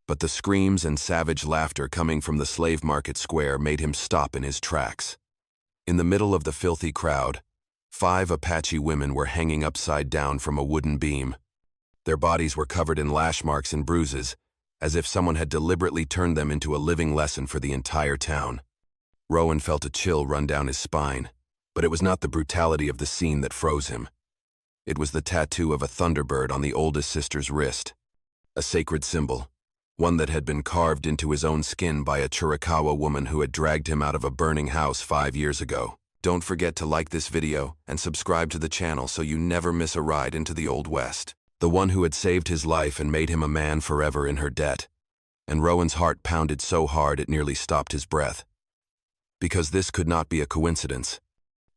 but the screams and savage laughter coming from the slave market square made him stop in his tracks. In the middle of the filthy crowd, 5 Apache women were hanging upside down from a wooden beam. Their bodies were covered in lash marks and bruises, as if someone had deliberately turned them into a living lesson for the entire town. Rowan felt a chill run down his spine, but it was not the brutality of the scene that froze him. It was the tattoo of a thunderbird on the oldest sister's wrist, a sacred symbol, one that had been carved into his own skin by a Chiricahua woman who had dragged him out of a burning house 5 years ago. Don't forget to like this video and subscribe to the channel so you never miss a ride into the Old West. The one who had saved his life and made him a man forever in her debt. And Rowan's heart pounded so hard it nearly stopped his breath. Because this could not be a coincidence.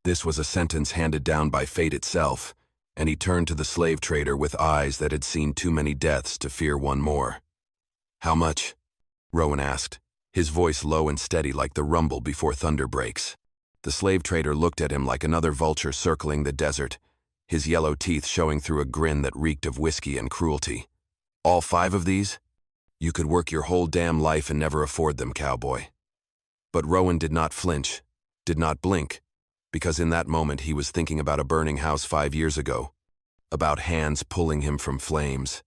This was a sentence handed down by fate itself, and he turned to the slave trader with eyes that had seen too many deaths to fear one more. "How much?" Rowan asked, his voice low and steady like the rumble before thunder breaks. The slave trader looked at him like another vulture circling the desert, his yellow teeth showing through a grin that reeked of whiskey and cruelty. "All 5 of these? You could work your whole damn life and never afford them, cowboy." But Rowan did not flinch, did not blink, because in that moment he was thinking about a burning house 5 years ago, about hands pulling him from flames,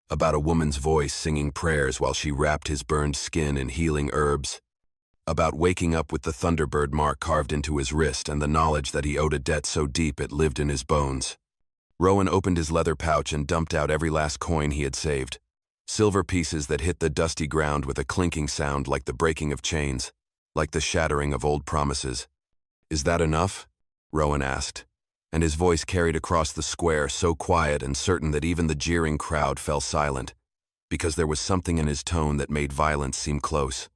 about a woman's voice singing prayers while she wrapped his burned skin in healing herbs, about waking up with the Thunderbird mark carved into his wrist and the knowledge that he owed a debt so deep it lived in his bones. Rowan opened his leather pouch and dumped out every last coin he had saved, silver pieces that hit the dusty ground with a clinking sound like the breaking of chains, like the shattering of old promises. "Is that enough?" Rowan asked, and his voice carried across the square so quiet and certain that even the jeering crowd fell silent, because there was something in his tone that made violence seem close,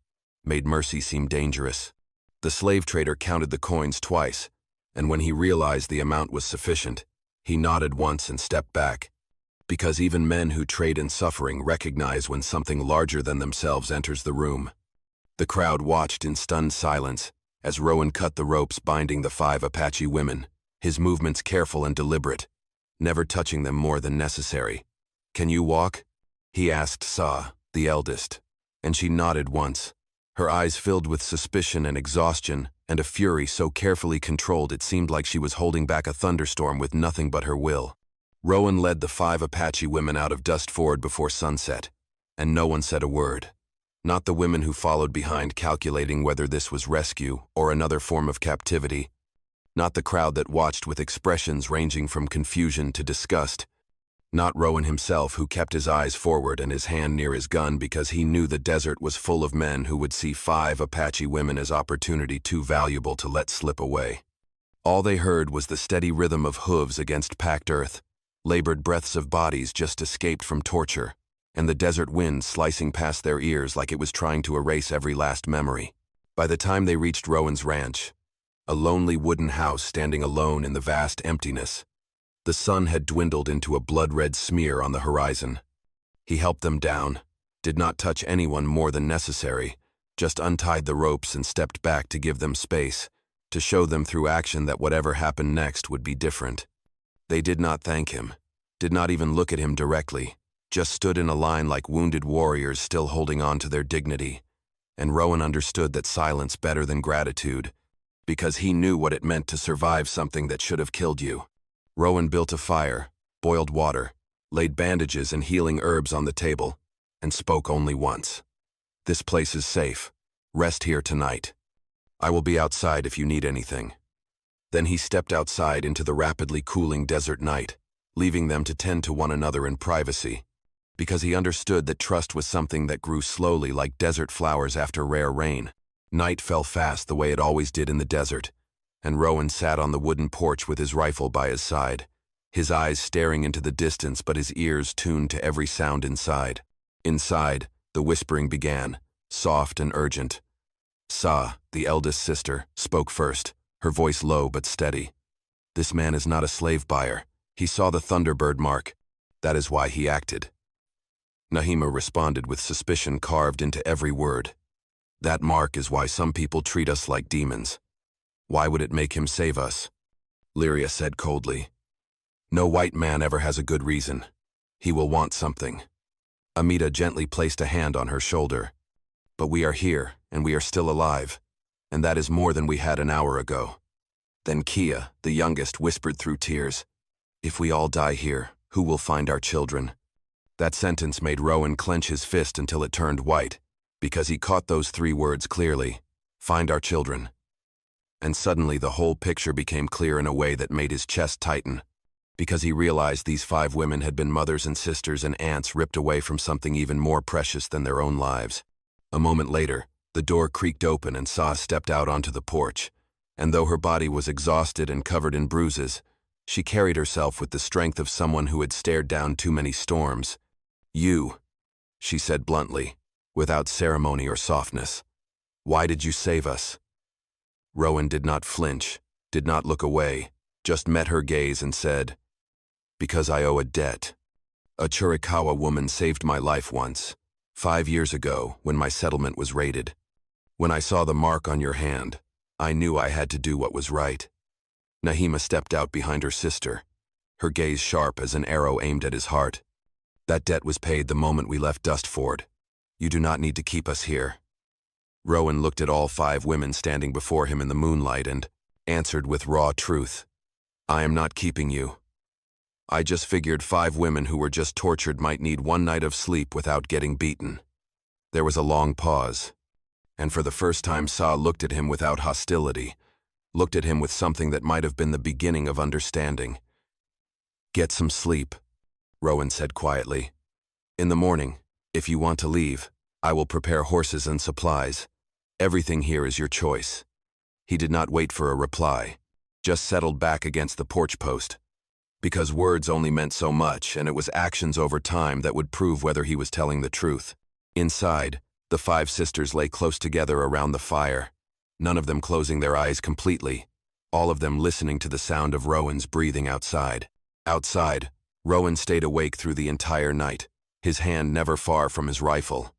made mercy seem dangerous. The slave trader counted the coins twice, and when he realized the amount was sufficient, he nodded once and stepped back, because even men who trade in suffering recognize when something larger than themselves enters the room. The crowd watched in stunned silence as Rowan cut the ropes binding the 5 Apache women, his movements careful and deliberate, never touching them more than necessary. "Can you walk?" he asked Sa, the eldest, and she nodded once, her eyes filled with suspicion and exhaustion and a fury so carefully controlled it seemed like she was holding back a thunderstorm with nothing but her will. Rowan led the 5 Apache women out of Dust Ford before sunset, and no one said a word. Not the women who followed behind calculating whether this was rescue or another form of captivity. Not the crowd that watched with expressions ranging from confusion to disgust. Not Rowan himself, who kept his eyes forward and his hand near his gun because he knew the desert was full of men who would see 5 Apache women as opportunity too valuable to let slip away. All they heard was the steady rhythm of hooves against packed earth, labored breaths of bodies just escaped from torture, and the desert wind slicing past their ears like it was trying to erase every last memory. By the time they reached Rowan's ranch, a lonely wooden house standing alone in the vast emptiness, the sun had dwindled into a blood-red smear on the horizon. He helped them down, did not touch anyone more than necessary, just untied the ropes and stepped back to give them space, to show them through action that whatever happened next would be different. They did not thank him, did not even look at him directly, just stood in a line like wounded warriors still holding on to their dignity. And Rowan understood that silence better than gratitude, because he knew what it meant to survive something that should have killed you. Rowan built a fire, boiled water, laid bandages and healing herbs on the table, and spoke only once. "This place is safe. Rest here tonight. I will be outside if you need anything." Then he stepped outside into the rapidly cooling desert night, leaving them to tend to one another in privacy, because he understood that trust was something that grew slowly like desert flowers after rare rain. Night fell fast the way it always did in the desert, and Rowan sat on the wooden porch with his rifle by his side, his eyes staring into the distance but his ears tuned to every sound inside. Inside, the whispering began, soft and urgent. Sa, the eldest sister, spoke first, her voice low but steady. "This man is not a slave buyer. He saw the Thunderbird mark. That is why he acted." Nahima responded with suspicion carved into every word. "That mark is why some people treat us like demons. Why would it make him save us?" Lyria said coldly. "No white man ever has a good reason. He will want something." Amita gently placed a hand on her shoulder. But we are here, and we are still alive. And that is more than we had an hour ago. Then Kia, the youngest, whispered through tears, "If we all die here, who will find our children?" That sentence made Rowan clench his fist until it turned white, because he caught those 3 words clearly: find our children. And suddenly the whole picture became clear in a way that made his chest tighten, because he realized these 5 women had been mothers and sisters and aunts ripped away from something even more precious than their own lives. A moment later, the door creaked open and Sa stepped out onto the porch, and though her body was exhausted and covered in bruises, she carried herself with the strength of someone who had stared down too many storms. "You," she said bluntly, without ceremony or softness. "Why did you save us?" Rowan did not flinch, did not look away, just met her gaze and said, "Because I owe a debt. A Chiricahua woman saved my life once, 5 years ago, when my settlement was raided. When I saw the mark on your hand, I knew I had to do what was right." Nahima stepped out behind her sister, her gaze sharp as an arrow aimed at his heart. "That debt was paid the moment we left Dustford. You do not need to keep us here." Rowan looked at all 5 women standing before him in the moonlight and answered with raw truth, "I am not keeping you. I just figured 5 women who were just tortured might need 1 night of sleep without getting beaten." There was a long pause, and for the first time Sa looked at him without hostility, looked at him with something that might have been the beginning of understanding. "Get some sleep," Rowan said quietly. "In the morning, if you want to leave, I will prepare horses and supplies. Everything here is your choice." He did not wait for a reply, just settled back against the porch post, because words only meant so much, and it was actions over time that would prove whether he was telling the truth. Inside, the 5 sisters lay close together around the fire, none of them closing their eyes completely, all of them listening to the sound of Rowan's breathing outside. Outside, Rowan stayed awake through the entire night, his hand never far from his rifle.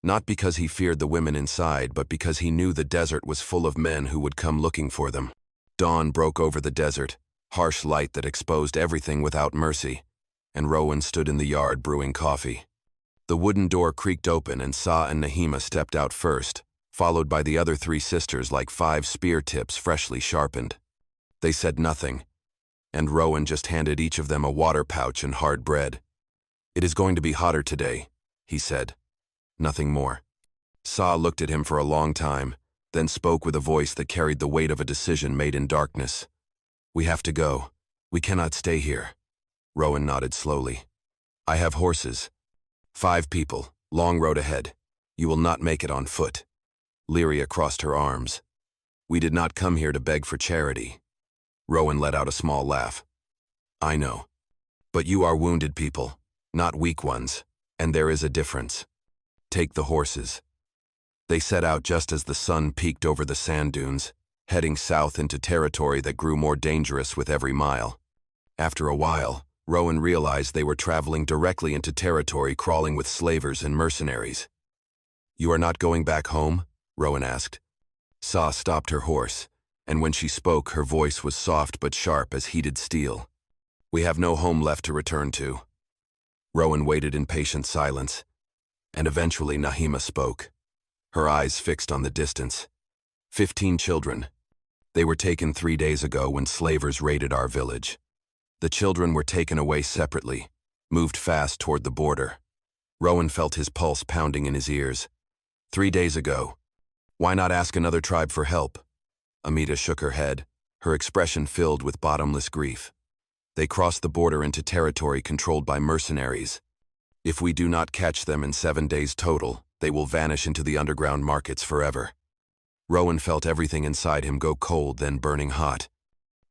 Not because he feared the women inside, but because he knew the desert was full of men who would come looking for them. Dawn broke over the desert, harsh light that exposed everything without mercy, and Rowan stood in the yard brewing coffee. The wooden door creaked open and Sa and Nahima stepped out first, followed by the other 3 sisters like 5 spear tips freshly sharpened. They said nothing, and Rowan just handed each of them a water pouch and hard bread. "It is going to be hotter today," he said. Nothing more. Sa looked at him for a long time, then spoke with a voice that carried the weight of a decision made in darkness. "We have to go. We cannot stay here." Rowan nodded slowly. "I have horses. 5 people, long road ahead. You will not make it on foot." Lyria crossed her arms. "We did not come here to beg for charity." Rowan let out a small laugh. "I know. But you are wounded people, not weak ones, and there is a difference. Take the horses." They set out just as the sun peaked over the sand dunes, heading south into territory that grew more dangerous with every mile. After a while, Rowan realized they were traveling directly into territory crawling with slavers and mercenaries. "You are not going back home?" Rowan asked. Sa stopped her horse, and when she spoke, her voice was soft but sharp as heated steel. "We have no home left to return to." Rowan waited in patient silence, and eventually Nahima spoke, her eyes fixed on the distance. 15 children. They were taken 3 days ago when slavers raided our village. The children were taken away separately, moved fast toward the border. Rowan felt his pulse pounding in his ears. 3 days ago. Why not ask another tribe for help? Amita shook her head, her expression filled with bottomless grief. They crossed the border into territory controlled by mercenaries. If we do not catch them in 7 days total, they will vanish into the underground markets forever. Rowan felt everything inside him go cold, then burning hot.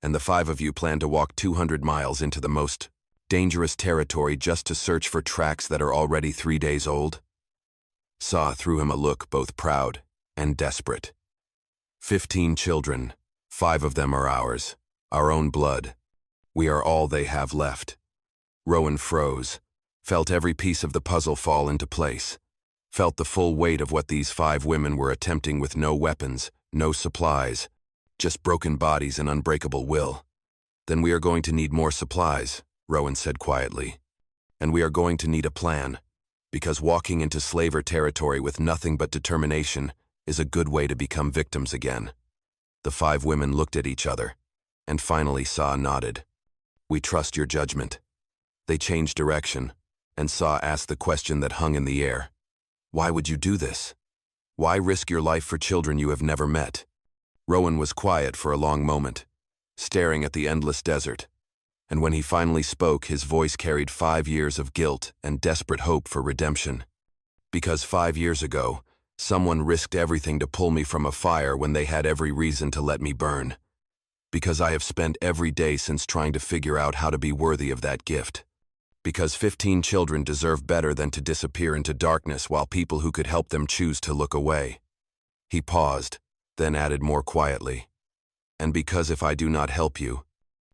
And the 5 of you plan to walk 200 miles into the most dangerous territory just to search for tracks that are already 3 days old? Sa threw him a look both proud and desperate. 15 children, 5 of them are ours, our own blood. We are all they have left. Rowan froze, felt every piece of the puzzle fall into place, felt the full weight of what these 5 women were attempting with no weapons, no supplies, just broken bodies and unbreakable will. "Then we are going to need more supplies," Rowan said quietly. "And we are going to need a plan. because walking into slaver territory with nothing but determination is a good way to become victims again. The 5 women looked at each other, and finally Sa nodded. "We trust your judgment." They changed direction, and Sa asked the question that hung in the air. "Why would you do this? Why risk your life for children you have never met?" Rowan was quiet for a long moment, staring at the endless desert, and when he finally spoke, his voice carried 5 years of guilt and desperate hope for redemption. "Because 5 years ago, someone risked everything to pull me from a fire when they had every reason to let me burn. Because I have spent every day since trying to figure out how to be worthy of that gift. Because 15 children deserve better than to disappear into darkness while people who could help them choose to look away." He paused, then added more quietly, "And because if I do not help you,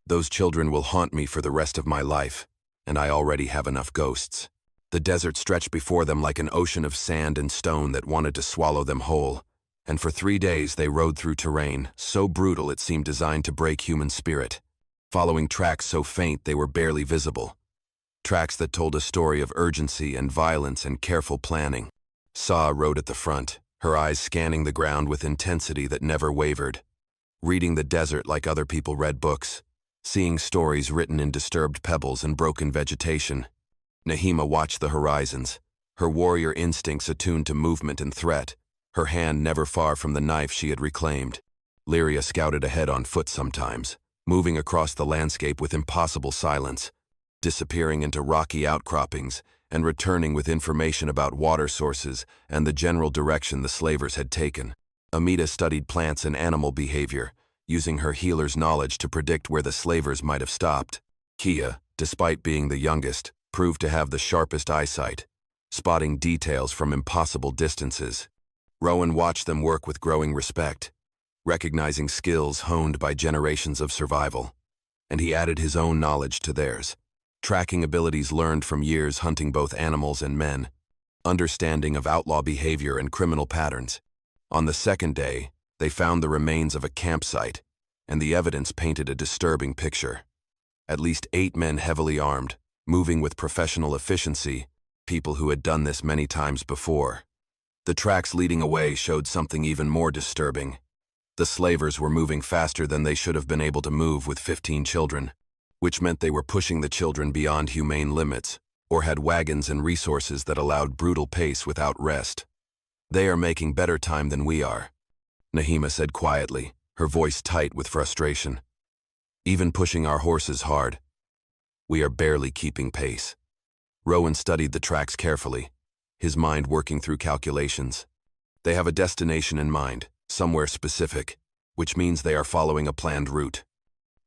those children will haunt me for the rest of my life, and I already have enough ghosts." The desert stretched before them like an ocean of sand and stone that wanted to swallow them whole, and for 3 days they rode through terrain so brutal it seemed designed to break human spirit, following tracks so faint they were barely visible. Tracks that told a story of urgency and violence and careful planning. Sa rode at the front, her eyes scanning the ground with intensity that never wavered, reading the desert like other people read books, seeing stories written in disturbed pebbles and broken vegetation. Nahima watched the horizons, her warrior instincts attuned to movement and threat, her hand never far from the knife she had reclaimed. Lyria scouted ahead on foot sometimes, moving across the landscape with impossible silence, disappearing into rocky outcroppings and returning with information about water sources and the general direction the slavers had taken. Amita studied plants and animal behavior, using her healer's knowledge to predict where the slavers might have stopped. Kia, despite being the youngest, proved to have the sharpest eyesight, spotting details from impossible distances. Rowan watched them work with growing respect, recognizing skills honed by generations of survival, and he added his own knowledge to theirs. Tracking abilities learned from years hunting both animals and men, understanding of outlaw behavior and criminal patterns. On the 2nd day, they found the remains of a campsite, and the evidence painted a disturbing picture. At least 8 men heavily armed, moving with professional efficiency, people who had done this many times before. The tracks leading away showed something even more disturbing. The slavers were moving faster than they should have been able to move with 15 children, which meant they were pushing the children beyond humane limits, or had wagons and resources that allowed brutal pace without rest. "They are making better time than we are," Nahima said quietly, her voice tight with frustration. "Even pushing our horses hard. We are barely keeping pace." Rowan studied the tracks carefully, his mind working through calculations. They have a destination in mind, somewhere specific, which means they are following a planned route.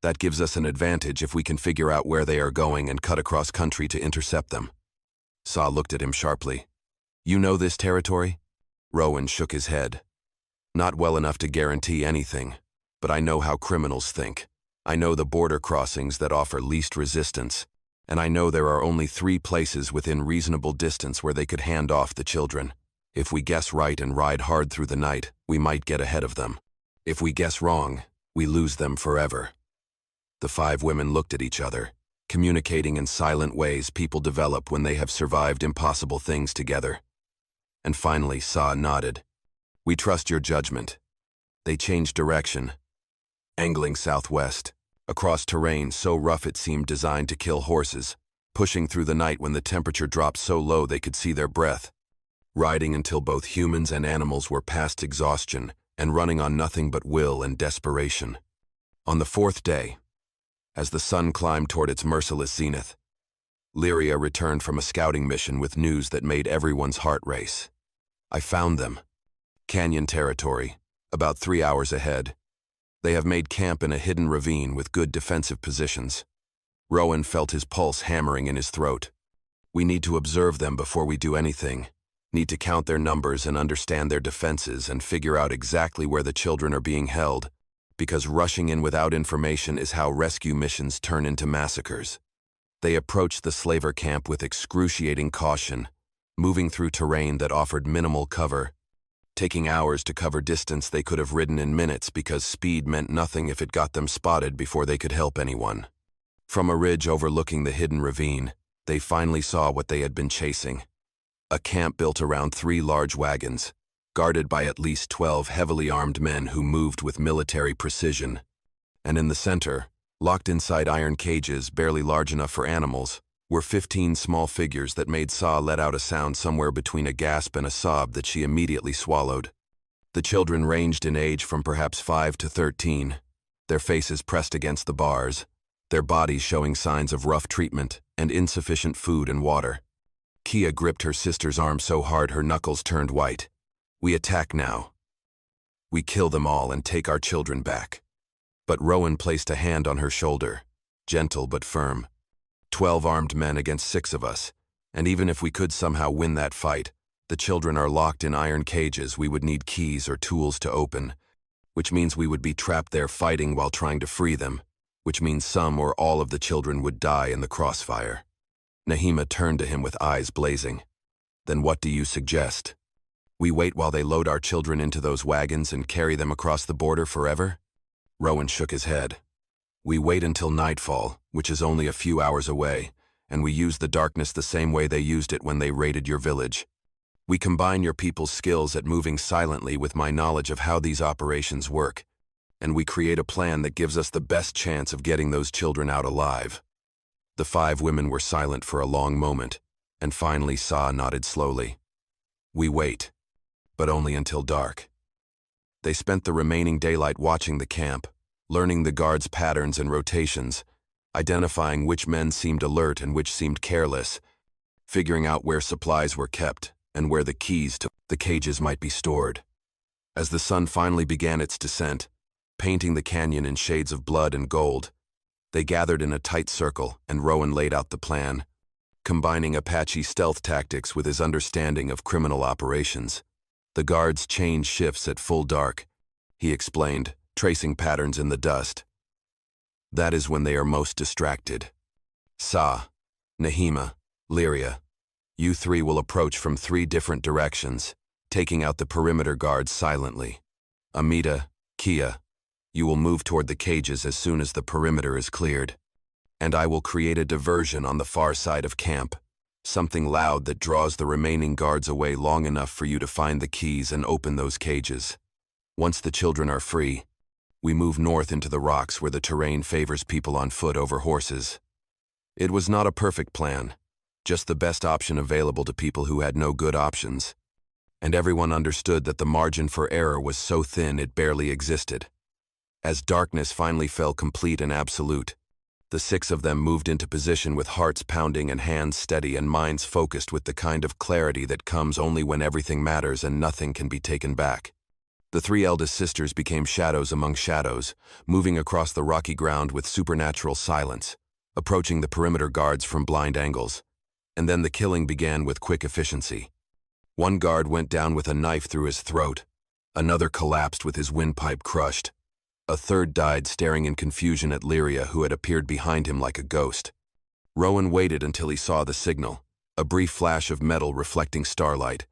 That gives us an advantage if we can figure out where they are going and cut across country to intercept them. Sa looked at him sharply. "You know this territory?" Rowan shook his head. "Not well enough to guarantee anything, but I know how criminals think. I know the border crossings that offer least resistance, and I know there are only 3 places within reasonable distance where they could hand off the children. If we guess right and ride hard through the night, we might get ahead of them. If we guess wrong, we lose them forever." The 5 women looked at each other, communicating in silent ways people develop when they have survived impossible things together. And finally, Sa nodded. "We trust your judgment." They changed direction, angling southwest, across terrain so rough it seemed designed to kill horses, pushing through the night when the temperature dropped so low they could see their breath, riding until both humans and animals were past exhaustion and running on nothing but will and desperation. On the 4th day, as the sun climbed toward its merciless zenith, Lyria returned from a scouting mission with news that made everyone's heart race. "I found them. Canyon territory, about 3 hours ahead. They have made camp in a hidden ravine with good defensive positions." Rowan felt his pulse hammering in his throat. "We need to observe them before we do anything. Need to count their numbers and understand their defenses and figure out exactly where the children are being held, because rushing in without information is how rescue missions turn into massacres." They approached the slaver camp with excruciating caution, moving through terrain that offered minimal cover, taking hours to cover distance they could have ridden in minutes because speed meant nothing if it got them spotted before they could help anyone. From a ridge overlooking the hidden ravine, they finally saw what they had been chasing. A camp built around 3 large wagons, guarded by at least 12 heavily armed men who moved with military precision. And in the center, locked inside iron cages barely large enough for animals, were 15 small figures that made Sa let out a sound somewhere between a gasp and a sob that she immediately swallowed. The children ranged in age from perhaps 5 to 13, their faces pressed against the bars, their bodies showing signs of rough treatment and insufficient food and water. Kia gripped her sister's arm so hard her knuckles turned white. "We attack now. We kill them all and take our children back." But Rowan placed a hand on her shoulder, gentle but firm. 12 armed men against 6 of us, and even if we could somehow win that fight, the children are locked in iron cages we would need keys or tools to open, which means we would be trapped there fighting while trying to free them, which means some or all of the children would die in the crossfire. Nahima turned to him with eyes blazing. "Then what do you suggest? We wait while they load our children into those wagons and carry them across the border forever?" Rowan shook his head. "We wait until nightfall, which is only a few hours away, and we use the darkness the same way they used it when they raided your village. We combine your people's skills at moving silently with my knowledge of how these operations work, and we create a plan that gives us the best chance of getting those children out alive." The 5 women were silent for a long moment, and finally Sa nodded slowly. "We wait, but only until dark." They spent the remaining daylight watching the camp, learning the guards' patterns and rotations, identifying which men seemed alert and which seemed careless, figuring out where supplies were kept and where the keys to the cages might be stored. As the sun finally began its descent, painting the canyon in shades of blood and gold, they gathered in a tight circle and Rowan laid out the plan, combining Apache stealth tactics with his understanding of criminal operations. The guards change shifts at full dark, he explained, tracing patterns in the dust. That is when they are most distracted. Sa, Nahima, Lyria, you 3 will approach from 3 different directions, taking out the perimeter guards silently. Amita, Kia, you will move toward the cages as soon as the perimeter is cleared. And I will create a diversion on the far side of camp, something loud that draws the remaining guards away long enough for you to find the keys and open those cages. Once the children are free, we move north into the rocks where the terrain favors people on foot over horses. It was not a perfect plan, just the best option available to people who had no good options. And everyone understood that the margin for error was so thin it barely existed. As darkness finally fell complete and absolute, the 6 of them moved into position with hearts pounding and hands steady and minds focused with the kind of clarity that comes only when everything matters and nothing can be taken back. The 3 eldest sisters became shadows among shadows, moving across the rocky ground with supernatural silence, approaching the perimeter guards from blind angles. And then the killing began with quick efficiency. One guard went down with a knife through his throat. Another collapsed with his windpipe crushed. A third died staring in confusion at Lyria, who had appeared behind him like a ghost. Rowan waited until he saw the signal, a brief flash of metal reflecting starlight,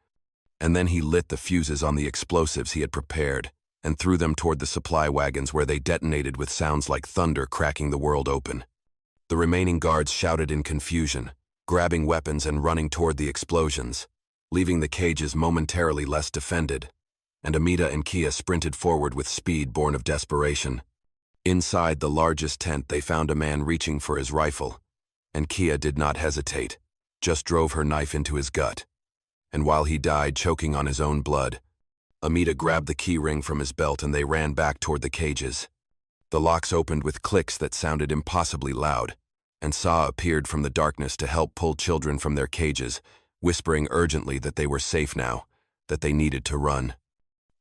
and then he lit the fuses on the explosives he had prepared and threw them toward the supply wagons where they detonated with sounds like thunder cracking the world open. The remaining guards shouted in confusion, grabbing weapons and running toward the explosions, leaving the cages momentarily less defended, and Amita and Kia sprinted forward with speed born of desperation. Inside the largest tent they found a man reaching for his rifle, and Kia did not hesitate, just drove her knife into his gut. And while he died choking on his own blood, Amita grabbed the key ring from his belt and they ran back toward the cages. The locks opened with clicks that sounded impossibly loud, and Sa appeared from the darkness to help pull children from their cages, whispering urgently that they were safe now, that they needed to run.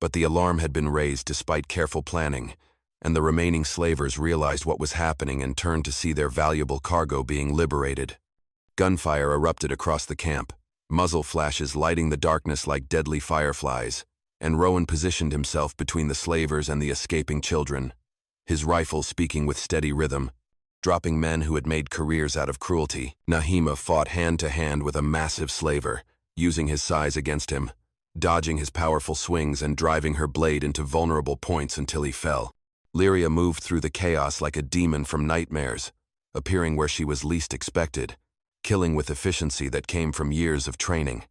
But the alarm had been raised despite careful planning, and the remaining slavers realized what was happening and turned to see their valuable cargo being liberated. Gunfire erupted across the camp, muzzle flashes lighting the darkness like deadly fireflies, and Rowan positioned himself between the slavers and the escaping children, his rifle speaking with steady rhythm, dropping men who had made careers out of cruelty. Nahima fought hand-to-hand with a massive slaver, using his size against him, dodging his powerful swings and driving her blade into vulnerable points until he fell. Lyria moved through the chaos like a demon from nightmares, appearing where she was least expected, killing with efficiency that came from years of training.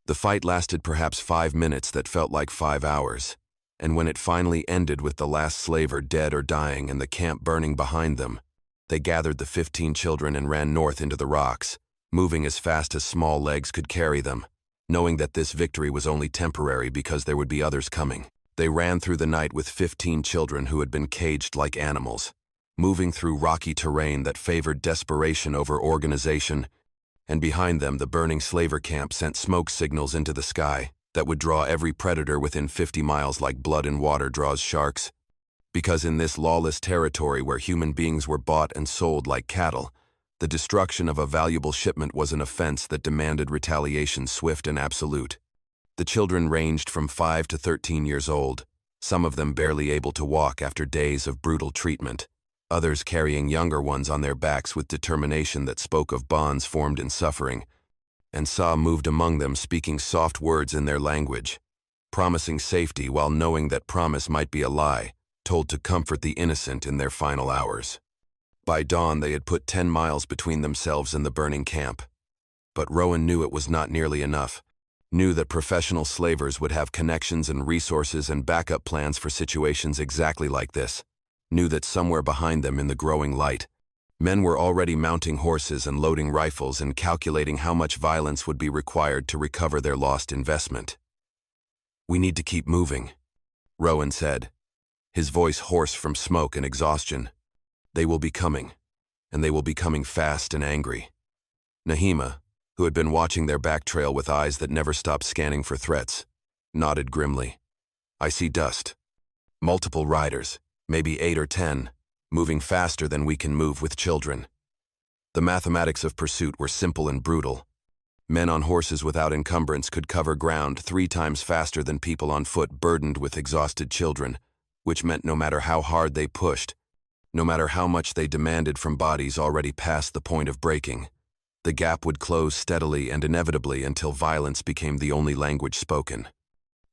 The fight lasted perhaps 5 minutes that felt like 5 hours, and when it finally ended with the last slaver dead or dying and the camp burning behind them, they gathered the 15 children and ran north into the rocks, moving as fast as small legs could carry them, knowing that this victory was only temporary because there would be others coming. They ran through the night with 15 children who had been caged like animals, moving through rocky terrain that favored desperation over organization, and behind them the burning slaver camp sent smoke signals into the sky that would draw every predator within 50 miles like blood in water draws sharks. Because in this lawless territory where human beings were bought and sold like cattle, the destruction of a valuable shipment was an offense that demanded retaliation swift and absolute. The children ranged from 5 to 13 years old, some of them barely able to walk after days of brutal treatment, others carrying younger ones on their backs with determination that spoke of bonds formed in suffering. And Sa moved among them speaking soft words in their language, promising safety while knowing that promise might be a lie, told to comfort the innocent in their final hours. By dawn they had put 10 miles between themselves and the burning camp. But Rowan knew it was not nearly enough, knew that professional slavers would have connections and resources and backup plans for situations exactly like this, knew that somewhere behind them in the growing light, men were already mounting horses and loading rifles and calculating how much violence would be required to recover their lost investment. "We need to keep moving," Rowan said, his voice hoarse from smoke and exhaustion. "They will be coming, and they will be coming fast and angry." Nahima, who had been watching their back trail with eyes that never stopped scanning for threats, nodded grimly. "I see dust. Multiple riders, maybe 8 or 10, moving faster than we can move with children." The mathematics of pursuit were simple and brutal. Men on horses without encumbrance could cover ground 3 times faster than people on foot burdened with exhausted children, which meant no matter how hard they pushed, no matter how much they demanded from bodies already past the point of breaking, the gap would close steadily and inevitably until violence became the only language spoken.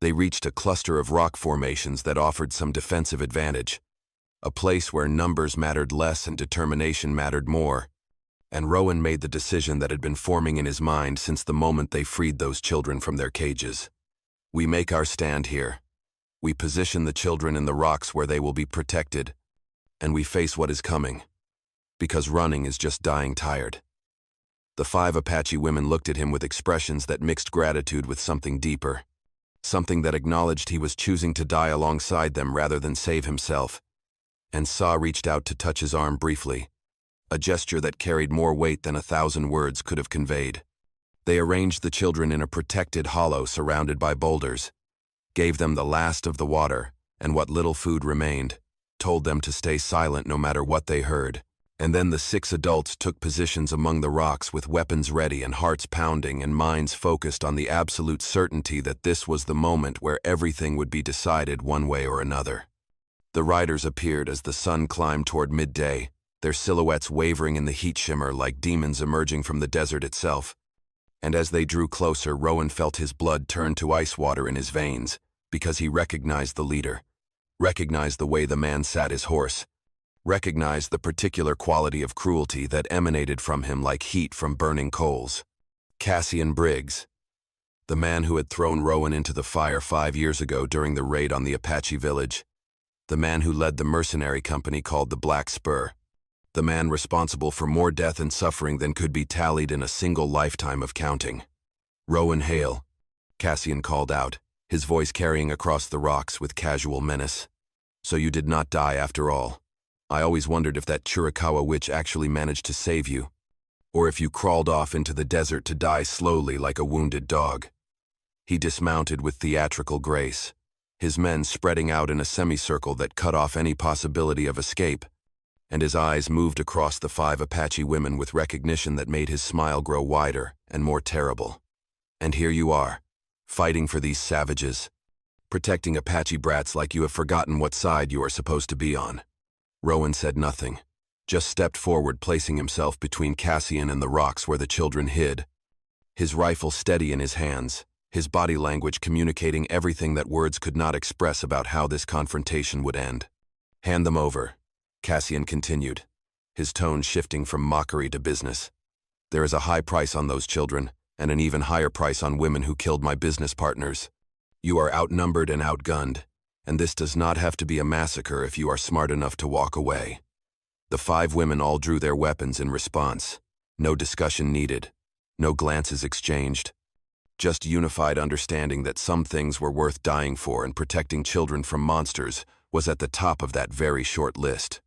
They reached a cluster of rock formations that offered some defensive advantage, a place where numbers mattered less and determination mattered more, and Rowan made the decision that had been forming in his mind since the moment they freed those children from their cages. "We make our stand here. We position the children in the rocks where they will be protected, and we face what is coming, because running is just dying tired." The 5 Apache women looked at him with expressions that mixed gratitude with something deeper, something that acknowledged he was choosing to die alongside them rather than save himself. And Sa reached out to touch his arm briefly, a gesture that carried more weight than 1,000 words could have conveyed. They arranged the children in a protected hollow surrounded by boulders, gave them the last of the water and what little food remained, told them to stay silent no matter what they heard, and then the 6 adults took positions among the rocks with weapons ready and hearts pounding and minds focused on the absolute certainty that this was the moment where everything would be decided one way or another. The riders appeared as the sun climbed toward midday, their silhouettes wavering in the heat shimmer like demons emerging from the desert itself. And as they drew closer, Rowan felt his blood turn to ice water in his veins, because he recognized the leader, recognized the way the man sat his horse, recognized the particular quality of cruelty that emanated from him like heat from burning coals. Cassian Briggs, the man who had thrown Rowan into the fire 5 years ago during the raid on the Apache village, the man who led the mercenary company called the Black Spur, the man responsible for more death and suffering than could be tallied in a single lifetime of counting. "Rowan Hale," Cassian called out, his voice carrying across the rocks with casual menace. "So you did not die after all. I always wondered if that Chiricahua witch actually managed to save you, or if you crawled off into the desert to die slowly like a wounded dog." He dismounted with theatrical grace, his men spreading out in a semicircle that cut off any possibility of escape, and his eyes moved across the 5 Apache women with recognition that made his smile grow wider and more terrible. "And here you are, fighting for these savages, protecting Apache brats like you have forgotten what side you are supposed to be on." Rowan said nothing, just stepped forward, placing himself between Cassian and the rocks where the children hid, his rifle steady in his hands, his body language communicating everything that words could not express about how this confrontation would end. "Hand them over," Cassian continued, his tone shifting from mockery to business. "There is a high price on those children, and an even higher price on women who killed my business partners. You are outnumbered and outgunned, and this does not have to be a massacre if you are smart enough to walk away." The 5 women all drew their weapons in response. No discussion needed, no glances exchanged. Just unified understanding that some things were worth dying for, and protecting children from monsters was at the top of that very short list.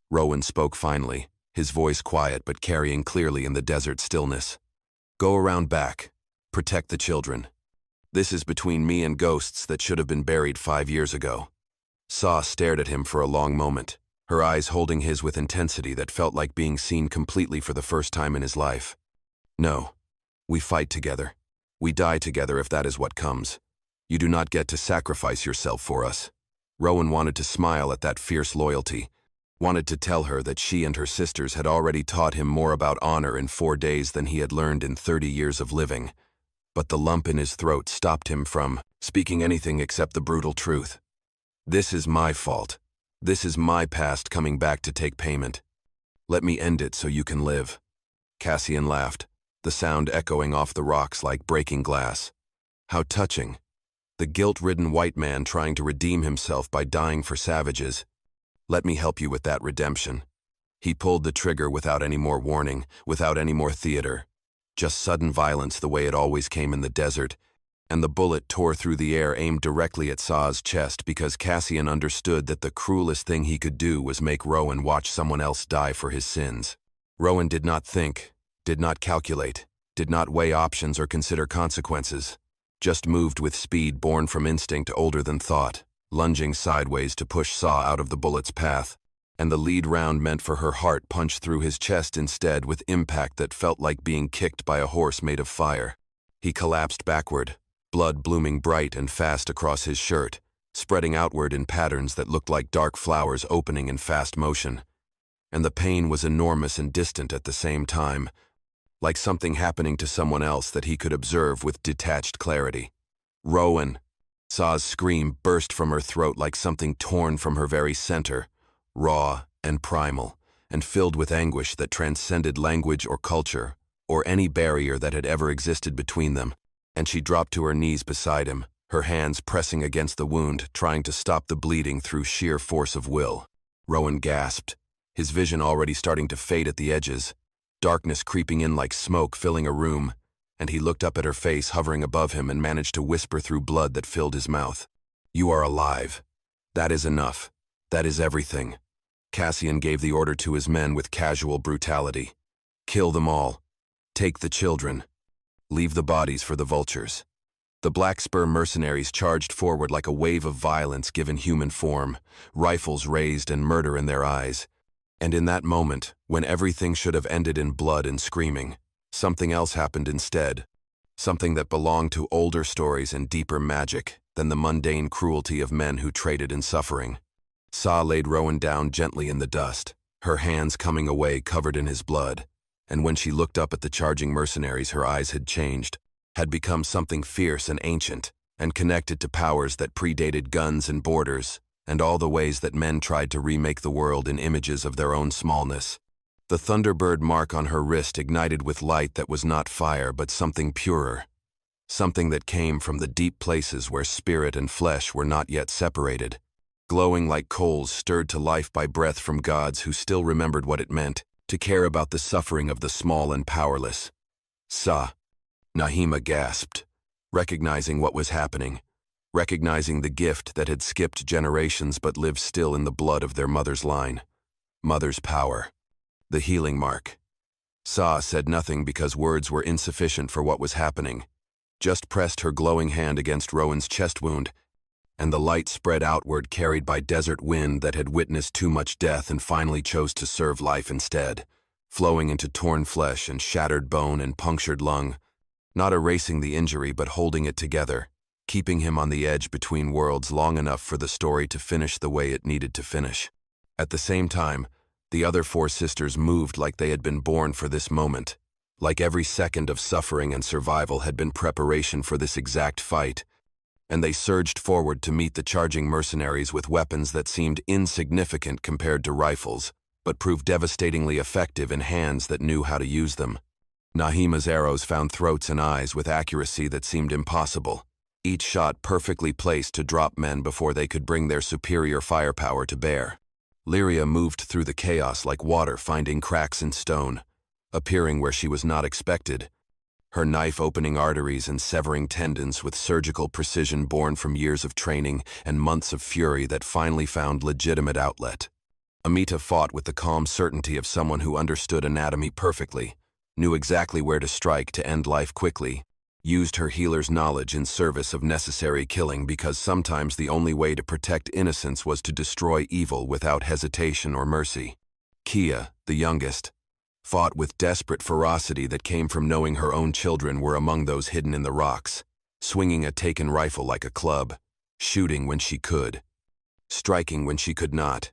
Rowan spoke finally, his voice quiet but carrying clearly in the desert stillness. "Go around back. Protect the children. This is between me and ghosts that should have been buried 5 years ago." Saw stared at him for a long moment, her eyes holding his with intensity that felt like being seen completely for the first time in his life. "No. We fight together. We die together if that is what comes. You do not get to sacrifice yourself for us." Rowan wanted to smile at that fierce loyalty, wanted to tell her that she and her sisters had already taught him more about honor in 4 days than he had learned in 30 years of living. But the lump in his throat stopped him from speaking anything except the brutal truth. "This is my fault. This is my past coming back to take payment. Let me end it so you can live." Cassian laughed, the sound echoing off the rocks like breaking glass. How touching. The guilt-ridden white man trying to redeem himself by dying for savages. "Let me help you with that redemption." He pulled the trigger without any more warning, without any more theater. Just sudden violence the way it always came in the desert, and the bullet tore through the air aimed directly at Saw's chest because Cassian understood that the cruelest thing he could do was make Rowan watch someone else die for his sins. Rowan did not think, did not calculate, did not weigh options or consider consequences, just moved with speed born from instinct older than thought, lunging sideways to push Saw out of the bullet's path. And the lead round meant for her heart punched through his chest instead with impact that felt like being kicked by a horse made of fire. He collapsed backward, blood blooming bright and fast across his shirt, spreading outward in patterns that looked like dark flowers opening in fast motion. And the pain was enormous and distant at the same time, like something happening to someone else that he could observe with detached clarity. "Rowan!" Saw's scream burst from her throat like something torn from her very center, raw and primal, and filled with anguish that transcended language or culture, or any barrier that had ever existed between them, and she dropped to her knees beside him, her hands pressing against the wound, trying to stop the bleeding through sheer force of will. Rowan gasped, his vision already starting to fade at the edges, darkness creeping in like smoke filling a room, and he looked up at her face hovering above him and managed to whisper through blood that filled his mouth. "You are alive. That is enough. That is everything." Cassian gave the order to his men with casual brutality. "Kill them all. Take the children. Leave the bodies for the vultures." The Black Spur mercenaries charged forward like a wave of violence given human form, rifles raised and murder in their eyes. And in that moment, when everything should have ended in blood and screaming, something else happened instead. Something that belonged to older stories and deeper magic than the mundane cruelty of men who traded in suffering. Saw laid Rowan down gently in the dust, her hands coming away covered in his blood, and when she looked up at the charging mercenaries her eyes had changed, had become something fierce and ancient, and connected to powers that predated guns and borders, and all the ways that men tried to remake the world in images of their own smallness. The Thunderbird mark on her wrist ignited with light that was not fire but something purer, something that came from the deep places where spirit and flesh were not yet separated, glowing like coals stirred to life by breath from gods who still remembered what it meant to care about the suffering of the small and powerless. "Sa," Nahima gasped, recognizing what was happening, recognizing the gift that had skipped generations but lived still in the blood of their mother's line. Mother's power. The healing mark. Sa said nothing because words were insufficient for what was happening, just pressed her glowing hand against Rowan's chest wound, and the light spread outward carried by desert wind that had witnessed too much death and finally chose to serve life instead, flowing into torn flesh and shattered bone and punctured lung, not erasing the injury but holding it together, keeping him on the edge between worlds long enough for the story to finish the way it needed to finish. At the same time, the other 4 sisters moved like they had been born for this moment, like every second of suffering and survival had been preparation for this exact fight, and they surged forward to meet the charging mercenaries with weapons that seemed insignificant compared to rifles, but proved devastatingly effective in hands that knew how to use them. Nahima's arrows found throats and eyes with accuracy that seemed impossible, each shot perfectly placed to drop men before they could bring their superior firepower to bear. Lyria moved through the chaos like water finding cracks in stone, appearing where she was not expected, her knife opening arteries and severing tendons with surgical precision born from years of training and months of fury that finally found legitimate outlet. Amita fought with the calm certainty of someone who understood anatomy perfectly, knew exactly where to strike to end life quickly, used her healer's knowledge in service of necessary killing because sometimes the only way to protect innocence was to destroy evil without hesitation or mercy. Kia, the youngest, fought with desperate ferocity that came from knowing her own children were among those hidden in the rocks, swinging a taken rifle like a club, shooting when she could, striking when she could not,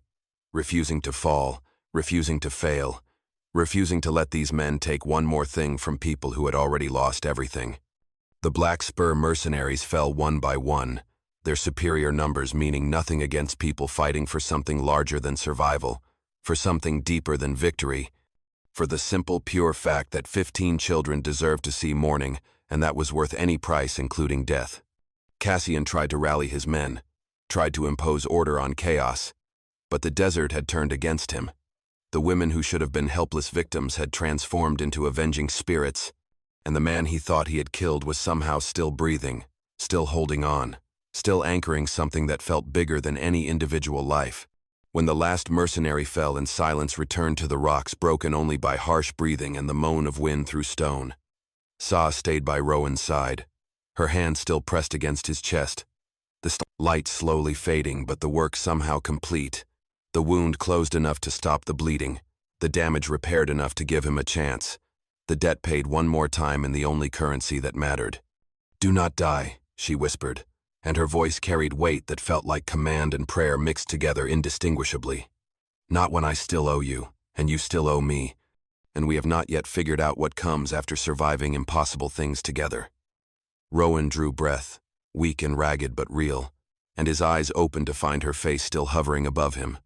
refusing to fall, refusing to fail, refusing to let these men take one more thing from people who had already lost everything. The Black Spur mercenaries fell one by one, their superior numbers meaning nothing against people fighting for something larger than survival, for something deeper than victory, for the simple, pure fact that 15 children deserved to see mourning, and that was worth any price, including death. Cassian tried to rally his men, tried to impose order on chaos, but the desert had turned against him. The women who should have been helpless victims had transformed into avenging spirits, and the man he thought he had killed was somehow still breathing, still holding on, still anchoring something that felt bigger than any individual life. When the last mercenary fell and silence returned to the rocks broken only by harsh breathing and the moan of wind through stone, Sa stayed by Rowan's side, her hand still pressed against his chest, the light slowly fading but the work somehow complete, the wound closed enough to stop the bleeding, the damage repaired enough to give him a chance, the debt paid one more time in the only currency that mattered. "Do not die," she whispered, and her voice carried weight that felt like command and prayer mixed together indistinguishably. "Not when I still owe you, and you still owe me, and we have not yet figured out what comes after surviving impossible things together." Rowan drew breath, weak and ragged but real, and his eyes opened to find her face still hovering above him,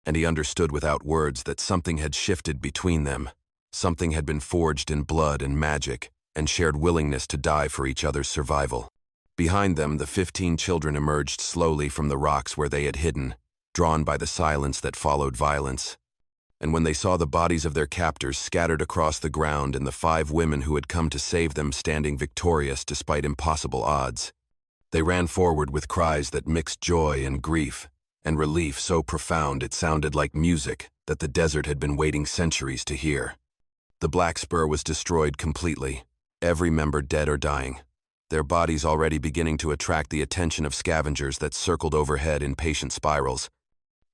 and he understood without words that something had shifted between them. Something had been forged in blood and magic, and shared willingness to die for each other's survival. Behind them, the 15 children emerged slowly from the rocks where they had hidden, drawn by the silence that followed violence. And when they saw the bodies of their captors scattered across the ground and the 5 women who had come to save them standing victorious despite impossible odds, they ran forward with cries that mixed joy and grief, and relief so profound it sounded like music that the desert had been waiting centuries to hear. The Black Spur was destroyed completely, every member dead or dying, their bodies already beginning to attract the attention of scavengers that circled overhead in patient spirals.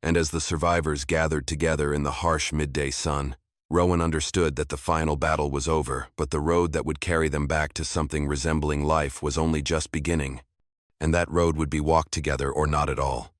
And as the survivors gathered together in the harsh midday sun, Rowan understood that the final battle was over, but the road that would carry them back to something resembling life was only just beginning, and that road would be walked together or not at all.